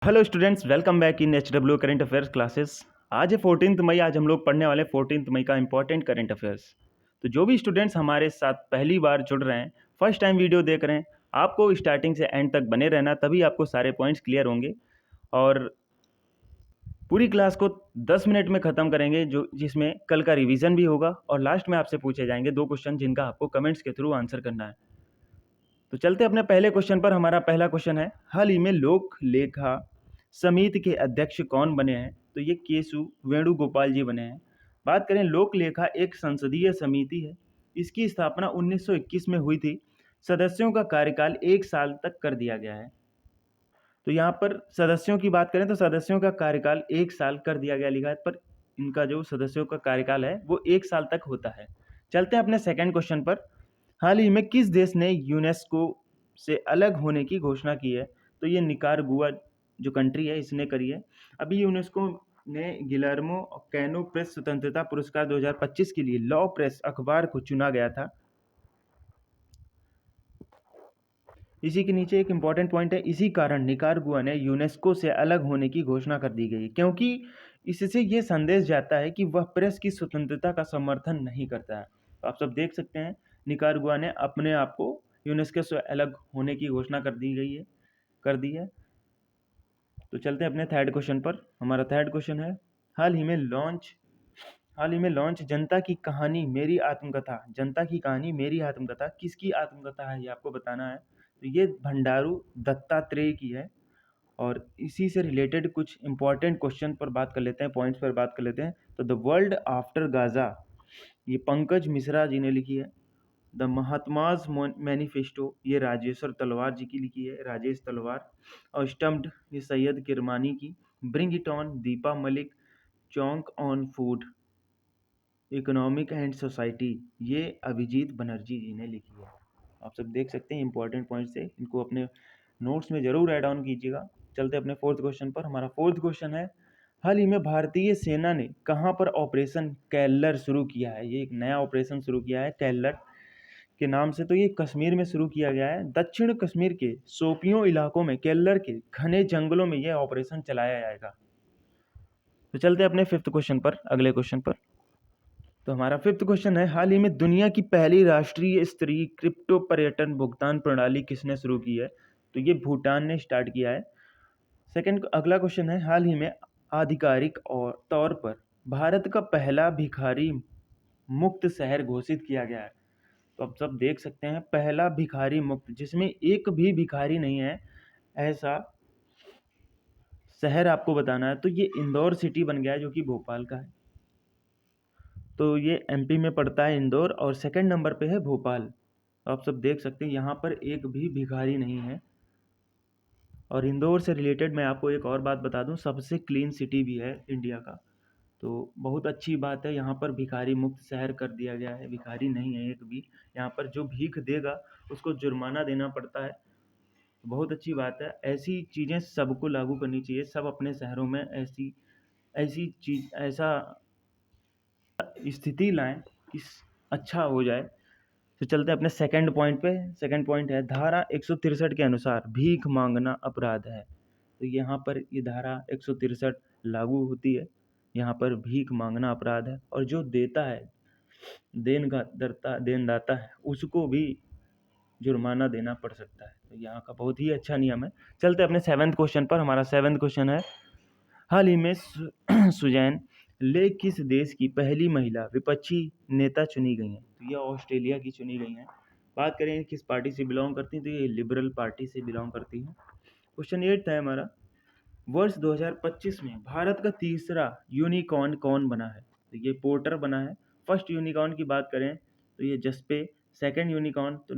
Hello students, welcome back in HW current affairs classes. आज है 14 मई। आज हम लोग पढ़ने वाले 14 मई का इंपॉर्टेंट करंट अफेयर्स। तो जो भी स्टूडेंट्स हमारे साथ पहली बार जुड़ रहे हैं, फर्स्ट टाइम वीडियो देख रहे हैं, आपको स्टार्टिंग से एंड तक बने रहना, तभी आपको सारे पॉइंट्स क्लियर होंगे। और पूरी क्लास को 10 मिनट में ख़त्म करेंगे, जो जिसमें कल का रिवीजन भी होगा और लास्ट में आपसे पूछे जाएंगे 2 क्वेश्चन, जिनका आपको कमेंट्स के थ्रू आंसर करना है। तो चलते अपने पहले क्वेश्चन पर। हमारा पहला क्वेश्चन है, हाल ही में लोक लेखा समिति के अध्यक्ष कौन बने हैं? तो ये केशु वेणुगोपाल जी बने हैं। बात करें, लोक लेखा एक संसदीय समिति है। इसकी स्थापना 1921 में हुई थी। सदस्यों का कार्यकाल 1 साल तक कर दिया गया है। तो यहाँ पर सदस्यों की बात करें तो सदस्यों का कार्यकाल 1 साल कर दिया गया लिखा है, पर इनका जो सदस्यों का कार्यकाल है वो 1 साल तक होता है। चलते हैं अपने सेकंड क्वेश्चन पर। हाल ही में किस देश ने यूनेस्को से अलग होने की घोषणा की है? तो ये निकारागुआ जो कंट्री है, इसने करी है। अभी यूनेस्को ने गिलर्मो कैनो प्रेस स्वतंत्रता पुरस्कार 2025 के लिए लॉ प्रेस अखबार को चुना गया था। इसी के नीचे एक इम्पॉर्टेंट पॉइंट है, इसी कारण निकारागुआ ने यूनेस्को से अलग होने की घोषणा कर दी गई, क्योंकि इससे ये संदेश जाता है कि वह प्रेस की स्वतंत्रता का समर्थन नहीं करता है। तो आप सब देख सकते हैं, निकारागुआ ने अपने आप को यूनेस्को से अलग होने की घोषणा कर दी है। तो चलते हैं अपने थर्ड क्वेश्चन पर। हमारा थर्ड क्वेश्चन है, हाल ही में लॉन्च जनता की कहानी मेरी आत्मकथा। जनता की कहानी मेरी आत्मकथा किसकी आत्मकथा है, ये आपको बताना है। तो ये भंडारू दत्तात्रेय की है। और इसी से रिलेटेड कुछ इंपॉर्टेंट क्वेश्चन पर बात कर लेते हैं, पॉइंट्स पर बात कर लेते हैं। तो द वर्ल्ड आफ्टर गाजा, ये पंकज मिश्रा जी ने लिखी है। द महात्माज मैनिफेस्टो, ये राजेश्वर तलवार जी की लिखी है, राजेश तलवार। और स्टम्प्ड, ये सैयद किरमानी की। Bring it on, Deepa Malik. चौंक on food, economic and society, ये अभिजीत बनर्जी जी ने लिखी है। आप सब देख सकते हैं इंपॉर्टेंट पॉइंट्स है, इनको अपने नोट्स में जरूर ऐड ऑन कीजिएगा। चलते अपने फोर्थ क्वेश्चन पर। हमारा फोर्थ क्वेश्चन है, हाल ही में भारतीय सेना ने कहाँ पर ऑपरेशन कैलर शुरू किया है? ये एक नया ऑपरेशन शुरू किया है कैलर के नाम से। तो ये कश्मीर में शुरू किया गया है। दक्षिण कश्मीर के सोपियों इलाकों में केल्लर के घने जंगलों में यह ऑपरेशन चलाया जाएगा। तो चलते अपने फिफ्थ क्वेश्चन पर, अगले क्वेश्चन पर। तो हमारा फिफ्थ क्वेश्चन है, हाल ही में दुनिया की पहली राष्ट्रीय स्तरीय क्रिप्टो पर्यटन भुगतान प्रणाली किसने शुरू की है? तो ये भूटान ने स्टार्ट किया है। सेकंड, अगला क्वेश्चन है, हाल ही में आधिकारिक और तौर पर भारत का पहला भिखारी मुक्त शहर घोषित किया गया है। तो आप सब देख सकते हैं, पहला भिखारी मुक्त, जिसमें एक भी भिखारी नहीं है, ऐसा शहर आपको बताना है। तो ये इंदौर सिटी बन गया है, जो कि भोपाल का है। तो ये एमपी में पड़ता है इंदौर, और सेकंड नंबर पे है भोपाल। आप सब देख सकते हैं, यहाँ पर एक भी भिखारी नहीं है। और इंदौर से रिलेटेड मैं आपको एक और बात बता दूं, सबसे क्लीन सिटी भी है इंडिया का। तो बहुत अच्छी बात है, यहाँ पर भिखारी मुक्त शहर कर दिया गया है। भिखारी नहीं है एक भी यहाँ पर, जो भीख देगा उसको जुर्माना देना पड़ता है। बहुत अच्छी बात है, ऐसी चीज़ें सबको लागू करनी चाहिए। सब अपने शहरों में ऐसी ऐसी चीज़ ऐसा स्थिति लाएं कि अच्छा हो जाए। तो चलते हैं अपने सेकंड पॉइंट पे। सेकंड पॉइंट है, धारा 163 के अनुसार भीख मांगना अपराध है। तो यहाँ पर ये धारा 163 लागू होती है। यहाँ पर भीख मांगना अपराध है, और जो देता है, देनदाता है, उसको भी जुर्माना देना पड़ सकता है। तो यहाँ का बहुत ही अच्छा नियम है। चलते अपने सेवन्थ क्वेश्चन पर। हमारा सेवन्थ क्वेश्चन है, हाल ही में सुजैन ले किस देश की पहली महिला विपक्षी नेता चुनी गई हैं? तो ये ऑस्ट्रेलिया की चुनी गई हैं। बात करें किस पार्टी से बिलोंग करती हैं, तो ये लिबरल पार्टी से बिलोंग करती हैं। क्वेश्चन 8 है हमारा, वर्ष 2025 में भारत का तीसरा यूनिकॉर्न कौन बना है? तो ये पोर्टर बना है। फर्स्ट यूनिकॉर्न की बात करें तो ये जस्पे, सेकंड यूनिकॉर्न तो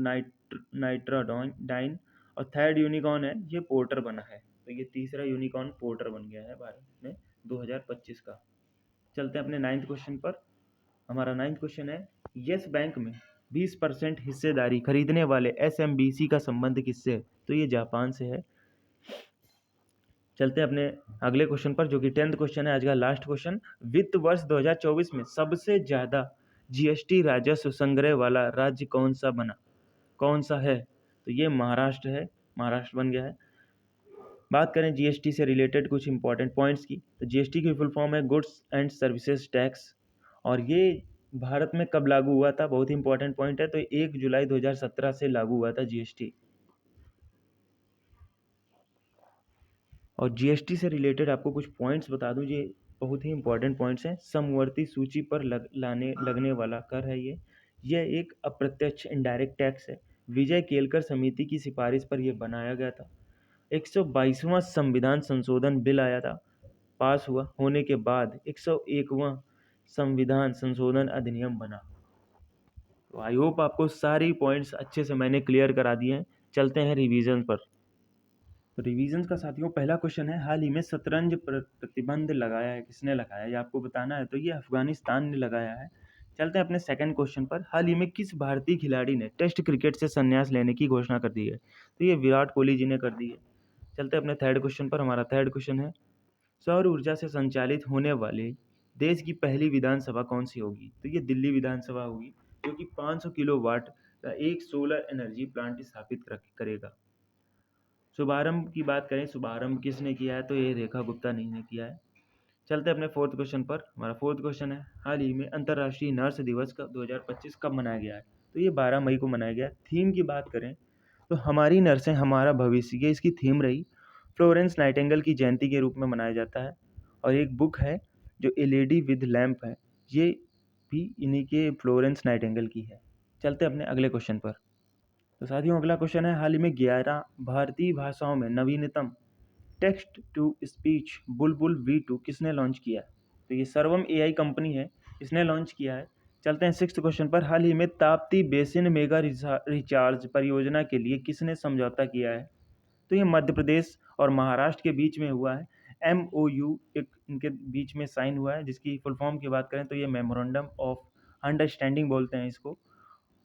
नाइट्राडाइन, और थर्ड यूनिकॉर्न है ये पोर्टर बना है। तो ये तीसरा यूनिकॉर्न पोर्टर बन गया है भारत में 2025 का। चलते हैं अपने नाइन्थ क्वेश्चन पर। हमारा नाइन्थ क्वेश्चन है, यस बैंक में 20% हिस्सेदारी खरीदने वाले एसएमबीसी का संबंध किससे है? तो ये जापान से है। चलते हैं अपने अगले क्वेश्चन पर, जो कि 10th क्वेश्चन है, आज का लास्ट क्वेश्चन। वित्त वर्ष 2024 में सबसे ज़्यादा जीएसटी राजस्व संग्रह वाला राज्य कौन सा है? तो ये महाराष्ट्र है, महाराष्ट्र बन गया है। बात करें जीएसटी से रिलेटेड कुछ इंपॉर्टेंट पॉइंट्स की, तो जीएसटी की फुल फॉर्म है गुड्स एंड सर्विसेज टैक्स, और ये भारत में कब लागू हुआ था, बहुत ही इंपॉर्टेंट पॉइंट है, तो 1 जुलाई 2017 से लागू हुआ था जीएसटी। और जीएसटी से रिलेटेड आपको कुछ पॉइंट्स बता दूं, ये बहुत ही इंपॉर्टेंट पॉइंट्स हैं। समवर्ती सूची पर लगने वाला कर है यह एक अप्रत्यक्ष इनडायरेक्ट टैक्स है। विजय केलकर समिति की सिफारिश पर यह बनाया गया था। 122वां संविधान संशोधन बिल आया था, पास हुआ, होने के बाद 101वां संविधान संशोधन अधिनियम बना। तो आई होप आपको सारी पॉइंट्स अच्छे से मैंने क्लियर करा दिए हैं। चलते हैं रिवीजन पर। तो रिवीजन का साथियों पहला क्वेश्चन है, हाल ही में शतरंज पर प्रतिबंध लगाया है, किसने लगाया है, ये आपको बताना है। तो ये अफगानिस्तान ने लगाया है। चलते हैं अपने सेकंड क्वेश्चन पर, हाल ही में किस भारतीय खिलाड़ी ने टेस्ट क्रिकेट से संन्यास लेने की घोषणा कर दी है। तो ये विराट कोहली जी ने कर दी है। चलते हैं अपने थर्ड क्वेश्चन पर। हमारा थर्ड क्वेश्चन है, सौर ऊर्जा से संचालित होने वाले देश की पहली विधानसभा कौन सी होगी। तो ये दिल्ली विधानसभा होगी, जो कि 500 किलोवाट का एक सोलर एनर्जी प्लांट स्थापित करेगा। शुभारंभ की बात करें, शुभारंभ किसने किया है, तो ये रेखा गुप्ता नहीं ने किया है। चलते हैं अपने फोर्थ क्वेश्चन पर। हमारा फोर्थ क्वेश्चन है, हाल ही में अंतर्राष्ट्रीय नर्स दिवस का 2025 कब मनाया गया है। तो ये 12 मई को मनाया गया है। थीम की बात करें तो हमारी नर्सें हमारा भविष्य, ये इसकी थीम रही। फ्लोरेंस नाइटिंगेल की जयंती के रूप में मनाया जाता है। और एक बुक है जो एलईडी विद लैंप है, ये भी इन्हीं के फ्लोरेंस नाइटिंगेल की है। चलते हैं अपने अगले क्वेश्चन पर। तो साथियों अगला क्वेश्चन है, हाल ही में 11 भारतीय भाषाओं में नवीनतम text to speech Bulbul V2 किसने लॉन्च किया है। तो ये सर्वम एआई कंपनी है, इसने लॉन्च किया है। चलते हैं सिक्स्थ क्वेश्चन पर, हाल ही में ताप्ती बेसिन मेगा रिचार्ज परियोजना के लिए किसने समझौता किया है। तो ये मध्य प्रदेश और महाराष्ट्र के बीच में हुआ है। MOU एक इनके बीच में साइन हुआ है, जिसकी फुल फॉर्म की बात करें तो ये मेमोरेंडम ऑफ अंडरस्टैंडिंग बोलते हैं इसको।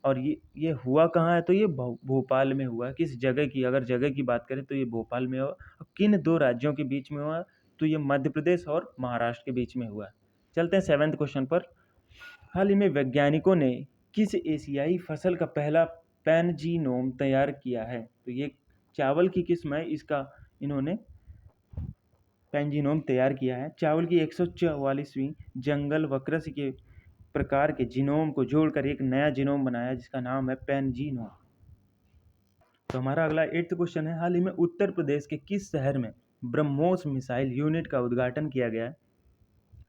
और ये हुआ कहाँ है, तो ये भोपाल में हुआ है। किस जगह की, अगर जगह की बात करें तो ये भोपाल में हुआ। किन दो राज्यों के बीच में हुआ, तो ये मध्य प्रदेश और महाराष्ट्र के बीच में हुआ है। चलते हैं सेवेंथ क्वेश्चन पर, हाल ही में वैज्ञानिकों ने किस एशियाई फसल का पहला पैनजीनोम तैयार किया है। तो ये चावल की किस्म है, इसका इन्होंने पैनजीनोम तैयार किया है। चावल की 144वीं जंगल वक्रस के प्रकार के जीनोम को जोड़कर एक नया जीनोम बनाया, जिसका नाम है पैनजीनोम। तो हमारा अगला 8th क्वेश्चन है, हाल ही में उत्तर प्रदेश के किस शहर में ब्रह्मोस मिसाइल यूनिट का उद्घाटन किया गया है।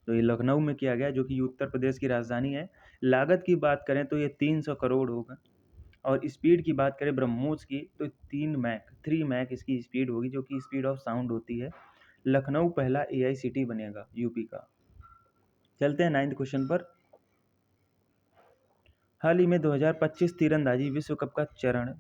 तो ये लखनऊ में किया गया, जो कि उत्तर प्रदेश की राजधानी है। लागत की बात करें तो ये 300 करोड़ होगा। और स्पीड की बात करें ब्रह्मोस की, तो 3 मैक इसकी स्पीड होगी, जो कि स्पीड ऑफ साउंड होती है। लखनऊ पहला AI सिटी बनेगा यूपी का। चलते हैं 9th क्वेश्चन पर, हाल ही में 2025 तीरंदाजी विश्व कप का चरण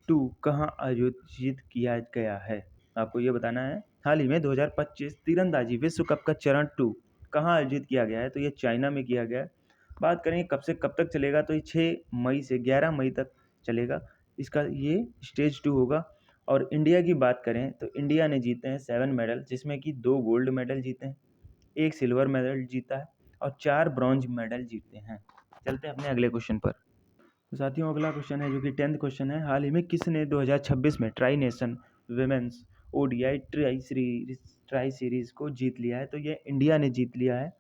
2 कहाँ आयोजित किया गया है। आपको ये बताना है, हाल ही में 2025 तीरंदाजी विश्व कप का चरण 2 कहाँ आयोजित किया गया है। तो ये चाइना में किया गया है। बात करें कब से कब तक चलेगा, तो ये 6 मई से 11 मई तक चलेगा। इसका ये स्टेज 2 होगा। और इंडिया की बात करें तो इंडिया ने जीते हैं 7 मेडल, जिसमें कि 2 गोल्ड मेडल जीते हैं, 1 सिल्वर मेडल जीता है और 4 ब्रॉन्ज मेडल जीते हैं। चलते हैं अपने अगले क्वेश्चन पर। तो साथियों अगला क्वेश्चन है, जो कि 10th क्वेश्चन है, हाल ही में किसने 2026 में tri nation women's ODI tri series को जीत लिया है। तो ये इंडिया ने जीत लिया है।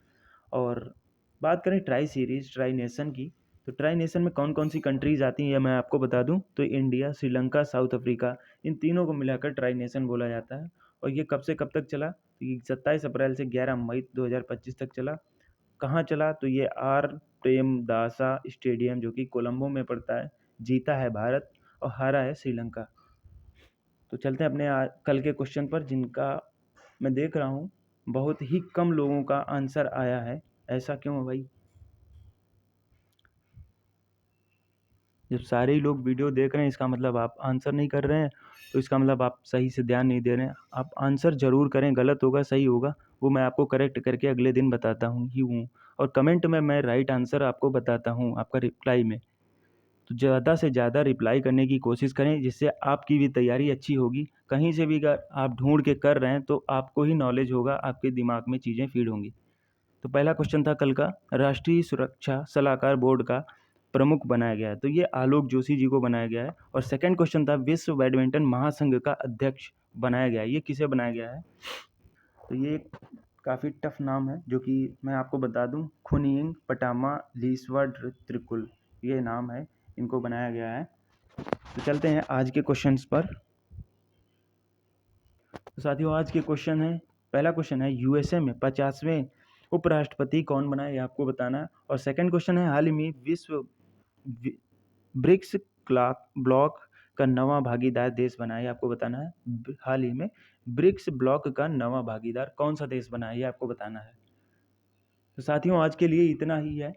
और बात करें ट्राई सीरीज ट्राई नेशन की, तो ट्राई नेशन में कौन कौन सी कंट्रीज आती हैं, ये मैं आपको बता दूं। तो इंडिया, श्रीलंका, साउथ अफ्रीका, इन तीनों को मिलाकर ट्राई नेशन बोला जाता है। और ये कब से कब तक चला, तो ये 27 अप्रैल से 11 मई 2025 तक चला। कहाँ चला, तो ये आर प्रेमदासा स्टेडियम, जो कि कोलंबो में पड़ता है। जीता है भारत और हारा है श्रीलंका। तो चलते हैं अपने कल के क्वेश्चन पर, जिनका मैं देख रहा हूँ बहुत ही कम लोगों का आंसर आया है। ऐसा क्यों है भाई, जब सारे ही लोग वीडियो देख रहे हैं इसका मतलब आप आंसर नहीं कर रहे हैं, तो इसका मतलब आप सही से ध्यान नहीं दे रहे हैं। आप आंसर जरूर करें, गलत होगा सही होगा वो मैं आपको करेक्ट करके अगले दिन बताता हूँ। और कमेंट में मैं राइट आंसर आपको बताता हूँ आपका रिप्लाई में। तो ज़्यादा से ज़्यादा रिप्लाई करने की कोशिश करें, जिससे आपकी भी तैयारी अच्छी होगी। कहीं से भी अगर आप ढूंढ के कर रहे हैं तो आपको ही नॉलेज होगा, आपके दिमाग में चीज़ें फीड होंगी। तो पहला क्वेश्चन था कल का, राष्ट्रीय सुरक्षा सलाहकार बोर्ड का प्रमुख बनाया गया है? तो ये आलोक जोशी जी को बनाया गया है। और सेकंड क्वेश्चन था, विश्व बैडमिंटन महासंघ का अध्यक्ष बनाया गया है, ये किसे बनाया गया है? तो ये काफ़ी टफ नाम है, जो कि मैं आपको बता दूं, खुनिंग पटामा लीसवा त्रिकुल, ये नाम है, इनको बनाया गया है। तो चलते हैं आज के क्वेश्चंस पर। तो साथियों, आज के क्वेश्चन है, पहला क्वेश्चन है, यूएसए में 50वें उपराष्ट्रपति कौन बना है, ये आपको बताना है। और सेकंड क्वेश्चन है, हाल ही में ब्रिक्स ब्लॉक का नवा भागीदार देश बना है, ये आपको बताना है। हाल ही में ब्रिक्स ब्लॉक का नवा भागीदार कौन सा देश बना है, ये आपको बताना है। तो साथियों, आज के लिए इतना ही है।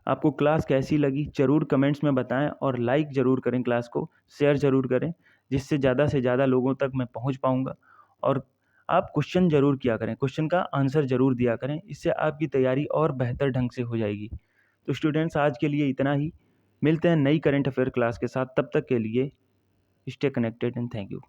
आपको क्लास कैसी लगी ज़रूर कमेंट्स में बताएं, और लाइक ज़रूर करें, क्लास को शेयर ज़रूर करें, जिससे ज़्यादा से ज़्यादा लोगों तक मैं पहुंच पाऊंगा। और आप क्वेश्चन ज़रूर किया करें, क्वेश्चन का आंसर ज़रूर दिया करें, इससे आपकी तैयारी और बेहतर ढंग से हो जाएगी। तो स्टूडेंट्स, आज के लिए इतना ही। मिलते हैं नई करंट अफेयर क्लास के साथ, तब तक के लिए stay connected and thank you.